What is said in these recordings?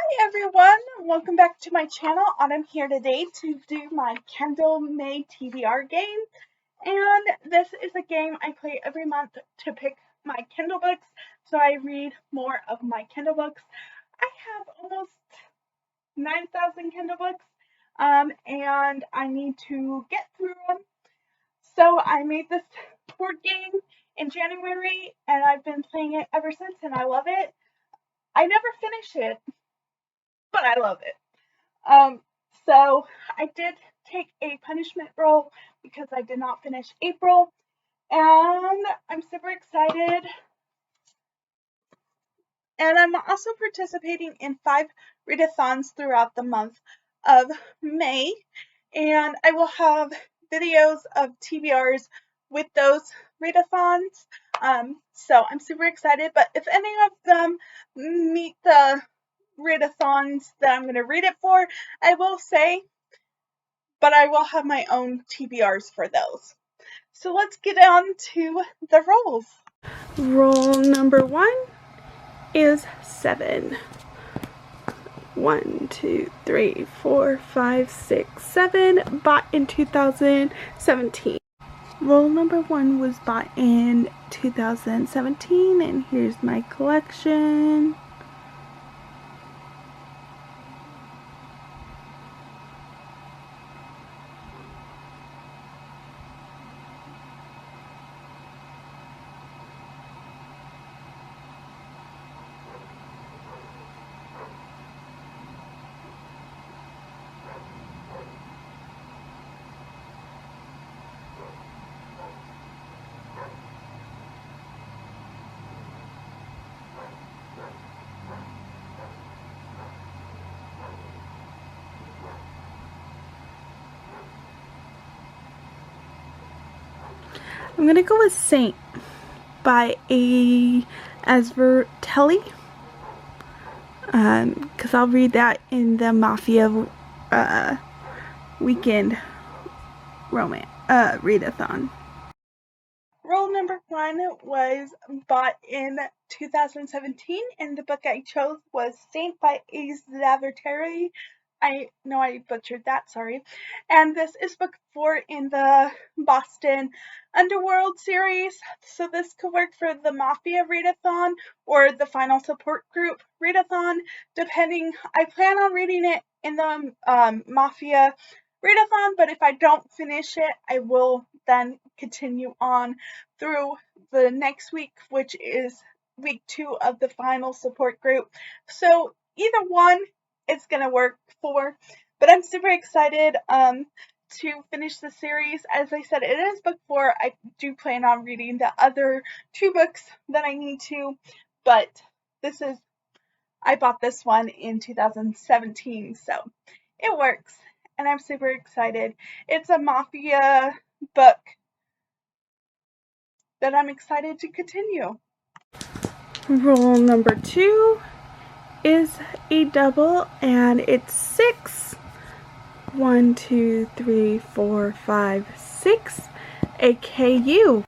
Hi everyone, welcome back to my channel. I'm here today to do my Kindle TBR game, and this is a game I play every month to pick my Kindle books, so I read more of my Kindle books. I have almost 9,000 Kindle books, and I need to get through them. So I made this board game in January, and I've been playing it ever since, and I love it. I never finish it, but I love it. So I did take a punishment roll because I did not finish April, and I'm super excited. And I'm also participating in 5 readathons throughout the month of May, and I will have videos of TBRs with those readathons. So I'm super excited, but if any of them meet the readathons that I'm going to read it for, I will say, but I will have my own TBRs for those. So let's get on to the rolls. Roll number 1 is 7. 1, 2, 3, 4, 5, 6, 7. Bought in 2017. Roll number 1 was bought in 2017, and here's my collection. I'm going to go with Saint by Asvertelli, because I'll read that in the Mafia weekend readathon. Roll number 1 was bought in 2017, and the book I chose was Saint by Asvertelli. I know I butchered that, sorry. And this is book 4 in the Boston Underworld series. So this could work for the Mafia readathon or the Final Support Group readathon, depending. I plan on reading it in the Mafia readathon, but if I don't finish it, I will then continue on through the next week, which is week 2 of the Final Support Group. So either one it's gonna work for, but I'm super excited to finish the series. As I said, it is book 4. I do plan on reading the other 2 books that I need to, but I bought this one in 2017, so it works, and I'm super excited. It's a Mafia book that I'm excited to continue. Roll number 2 is a double, and it's 6. 1, 2, 3, 4, 5, 6. A KU.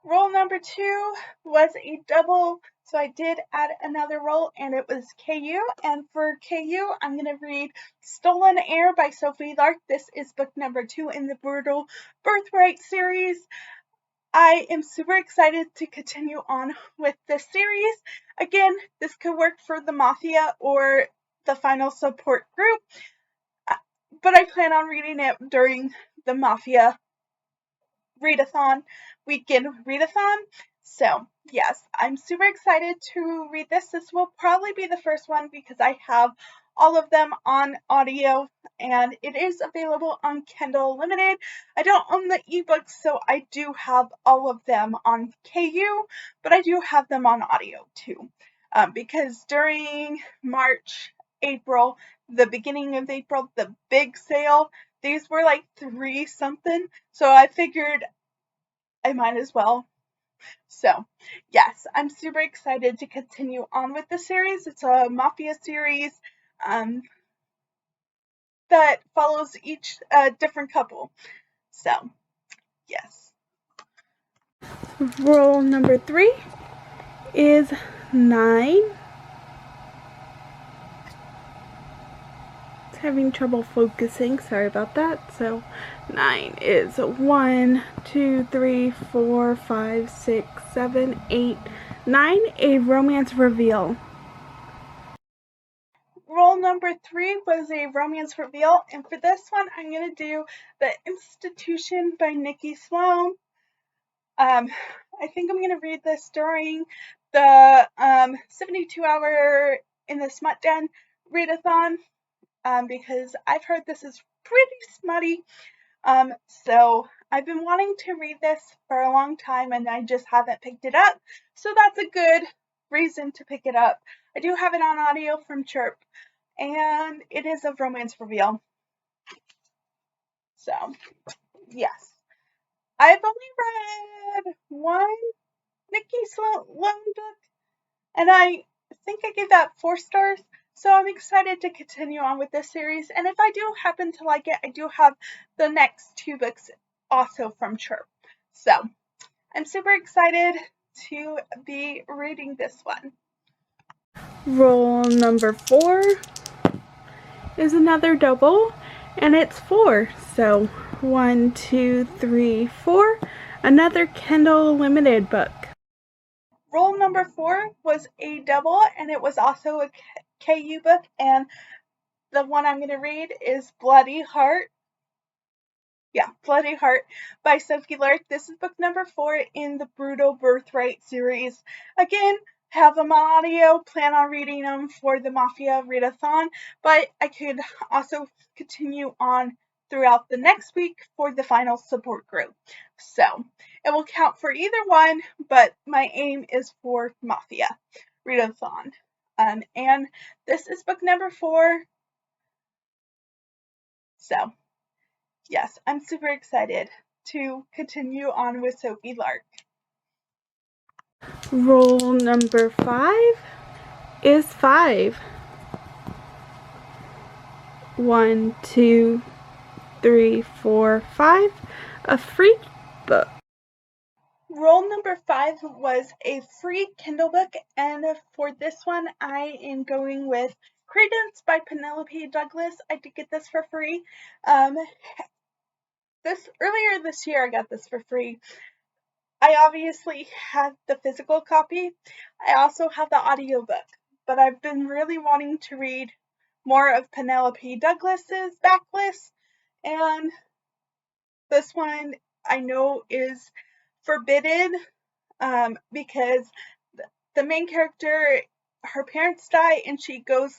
Roll number 2 was a double, so I did add another roll, and it was KU. And for KU, I'm going to read Stolen Air by Sophie Lark. This is book number 2 in the Brutal Birthright series. I am super excited to continue on with this series. Again, this could work for the Mafia or the Final Support Group, but I plan on reading it during the Mafia readathon, weekend readathon. So yes, I'm super excited to read this. This will probably be the first one because I have all of them on audio, and it is available on Kindle Limited. I don't own the ebooks, so I do have all of them on KU, but I do have them on audio too, because during March, April, the beginning of April, the big sale, these were like 3 something, so I figured I might as well. So, yes, I'm super excited to continue on with the series. It's a Mafia series that follows each different couple. So, yes. Roll number 3 is 9. having trouble focusing. Sorry about that. So 9 is 1, 2, 3, 4, 5, 6, 7, 8, 9. A romance reveal. Roll number 3 was a romance reveal, and for this one, I'm going to do The Institution by Nikki Sloan. I think I'm going to read this during the 72-hour in the Smut Den readathon, because I've heard this is pretty smutty. So I've been wanting to read this for a long time, and I just haven't picked it up. So that's a good reason to pick it up. I do have it on audio from Chirp, and it is a romance reveal. So, yes. I've only read one Nikki Sloan book, and I think I gave that 4 stars. So I'm excited to continue on with this series. And if I do happen to like it, I do have the next 2 books also from Chirp. So I'm super excited to be reading this one. Roll number 4 is another double, and it's 4. So 1, 2, 3, 4. Another Kindle Limited book. Roll number 4 was a double, and it was also a KU book, and the one I'm going to read is Bloody Heart. Yeah, Bloody Heart by Sophie Lark. This is book number 4 in the Brutal Birthright series. Again, have them on audio, plan on reading them for the Mafia readathon, but I could also continue on throughout the next week for the final support group. So it will count for either one, but my aim is for Mafia readathon. And this is book number 4. So yes, I'm super excited to continue on with Sophie Lark. Roll number 5 is 5. 1, 2, 3, 4, 5. A free book. Roll number 5 was a free Kindle book, and for this one, I am going with Credence by Penelope Douglas. I did get this for free. Earlier this year, I got this for free. I obviously have the physical copy. I also have the audiobook, but I've been really wanting to read more of Penelope Douglas's backlist, and this one I know is forbidden because the main character, her parents die, and she goes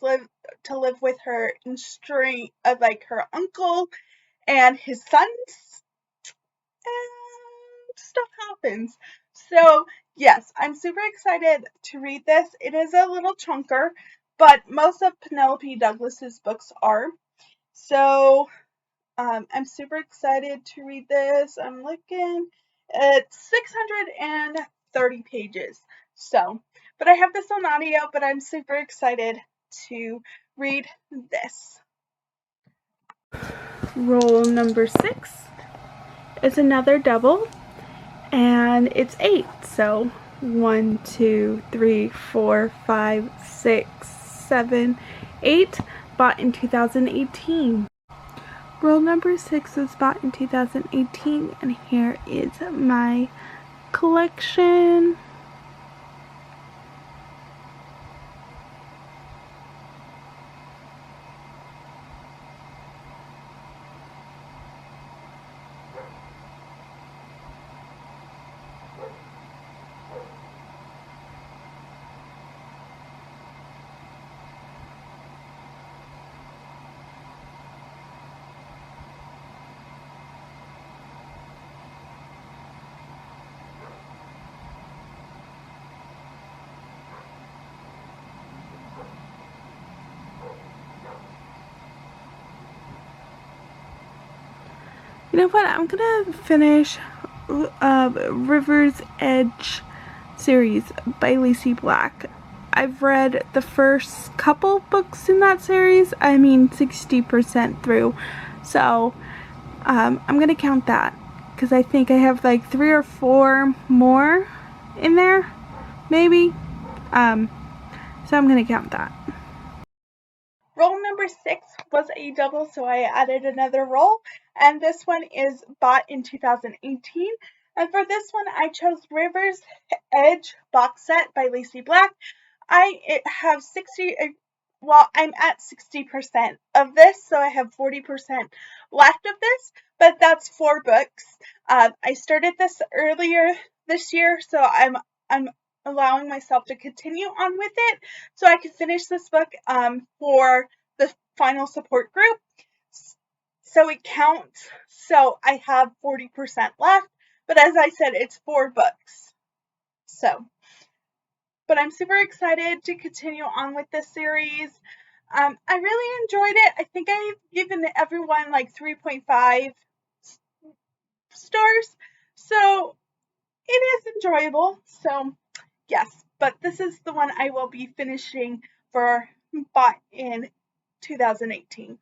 to live with her her uncle and his sons, and stuff happens. So yes, I'm super excited to read this. It is a little chunker, but most of Penelope Douglas's books are. So I'm super excited to read this. I'm looking at 630 pages. So, but I have this on audio, but I'm super excited to read this. Roll number 6 is another double, and it's 8. So 1, 2, 3, 4, 5, 6, 7, 8. Bought in 2018. Roll number 6 was bought in 2018, and here is my collection. You know what? I'm gonna finish River's Edge series by Lacey Black. I've read the first couple books in that series. I mean 60% through. So I'm gonna count that because I think I have like 3 or 4 more in there, maybe. So I'm gonna count that. Roll number 6 was a double, so I added another roll, and this one is bought in 2018. And for this one, I chose River's Edge box set by Lacey Black. I have 60, well, I'm at 60% of this, so I have 40% left of this, but that's 4 books. I started this earlier this year, so I'm allowing myself to continue on with it so I can finish this book for the final support group. So it counts. So I have 40% left, but as I said, it's 4 books. But I'm super excited to continue on with this series. I really enjoyed it. I think I've given everyone like 3.5 stars. So it is enjoyable. So yes, but this is the one I will be finishing for bought in 2018.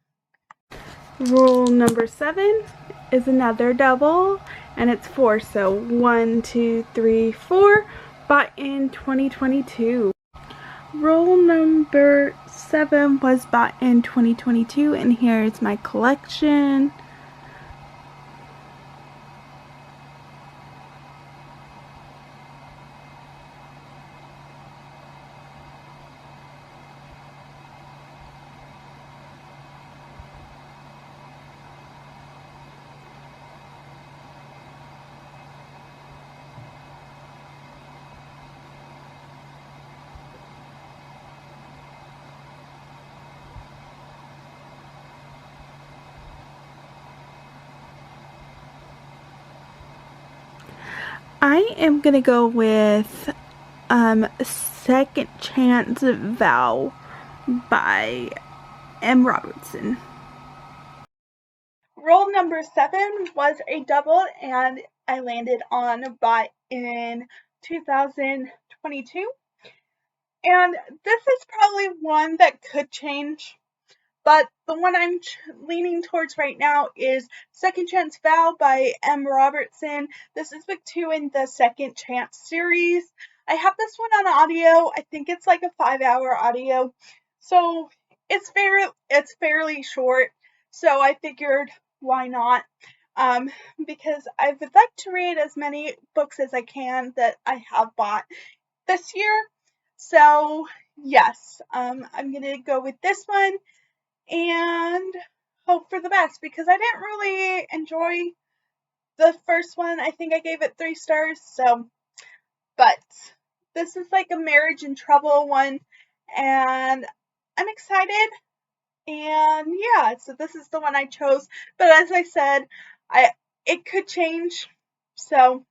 Rule number 7 is another double, and it's 4, so 1, 2, 3, 4, bought in 2022. Rule number 7 was bought in 2022, and here's my collection. I am going to go with Second Chance Vow by M. Robertson. Roll number 7 was a double, and I landed on bought in 2022. And this is probably one that could change, but the one I'm leaning towards right now is Second Chance Vow by M. Robertson. This is book 2 in the Second Chance series. I have this one on audio. I think it's like a 5-hour audio. So it's fairly short. So I figured, why not? Because I would like to read as many books as I can that I have bought this year. So yes, I'm going to go with this one and hope for the best because I didn't really enjoy the first one. I think I gave it 3 stars. But this is like a marriage in trouble one, and I'm excited. And yeah, so this is the one I chose. But as I said, it could change. So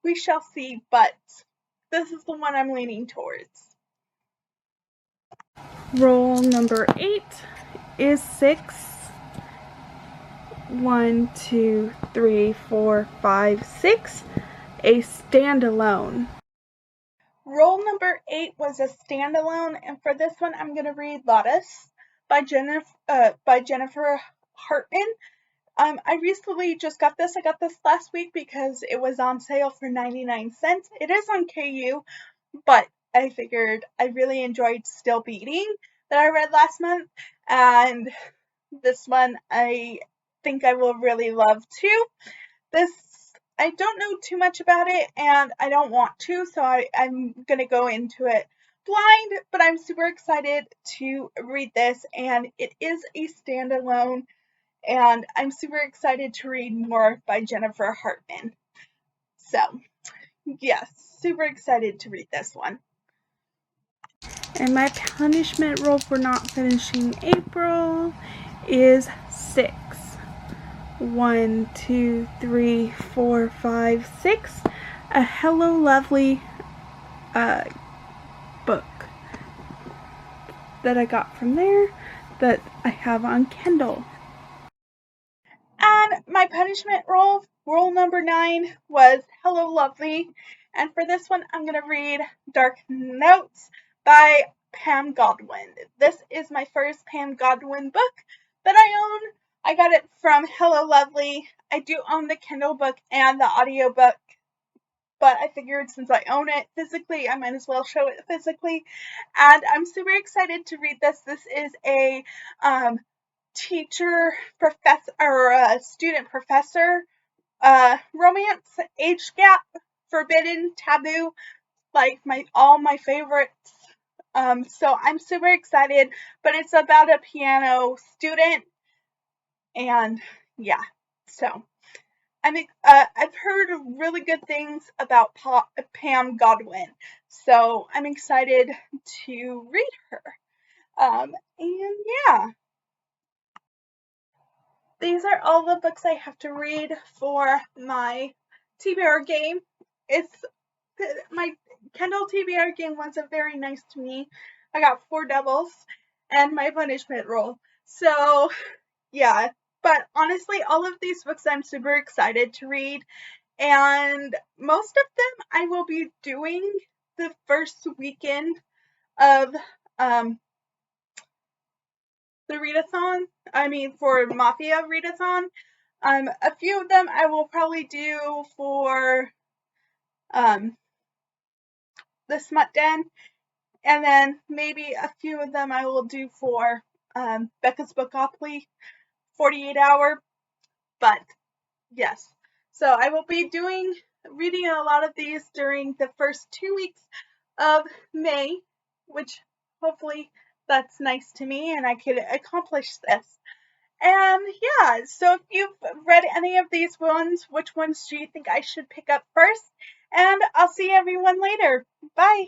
we shall see. But this is the one I'm leaning towards. Roll number 8 is 6. 1, 2, 3, 4, 5, 6. A standalone. Roll number 8 was a standalone, and for this one, I'm going to read Lotus by Jennifer Hartman. I recently just got this. I got this last week because it was on sale for 99 cents. It is on KU, but I figured I really enjoyed Still Beating that I read last month, and this one I think I will really love too. I don't know too much about it, and I don't want to, so I'm going to go into it blind, but I'm super excited to read this, and it is a standalone, and I'm super excited to read more by Jennifer Hartman. So, yes, super excited to read this one. And my punishment roll for not finishing April is 6. 1, 2, 3, 4, 5, 6. A Hello Lovely book that I got from there that I have on Kindle. And my punishment roll number 9, was Hello Lovely. And for this one, I'm going to read Dark Notes by Pam Godwin. This is my first Pam Godwin book that I own. I got it from Hello Lovely. I do own the Kindle book and the audiobook but I figured since I own it physically, I might as well show it physically. And I'm super excited to read this. This is a teacher professor or a student professor romance, age gap, forbidden, taboo, like all my favorites. So I'm super excited, but it's about a piano student, and yeah, so I've heard really good things about Pam Godwin, so I'm excited to read her. And yeah, these are all the books I have to read for my TBR game. It's my Kindle TBR game wasn't very nice to me. I got 4 doubles and my punishment roll. So yeah, but honestly, all of these books I'm super excited to read, and most of them I will be doing the first weekend of the readathon. I mean, for Mafia readathon. A few of them I will probably do for the Smut Den, and then maybe a few of them I will do for Becca's Bookopoly 48 hour. But yes, so I will be reading a lot of these during the first 2 weeks of May, which hopefully that's nice to me and I could accomplish this. And yeah, so if you've read any of these ones, which ones do you think I should pick up first? And I'll see everyone later. Bye.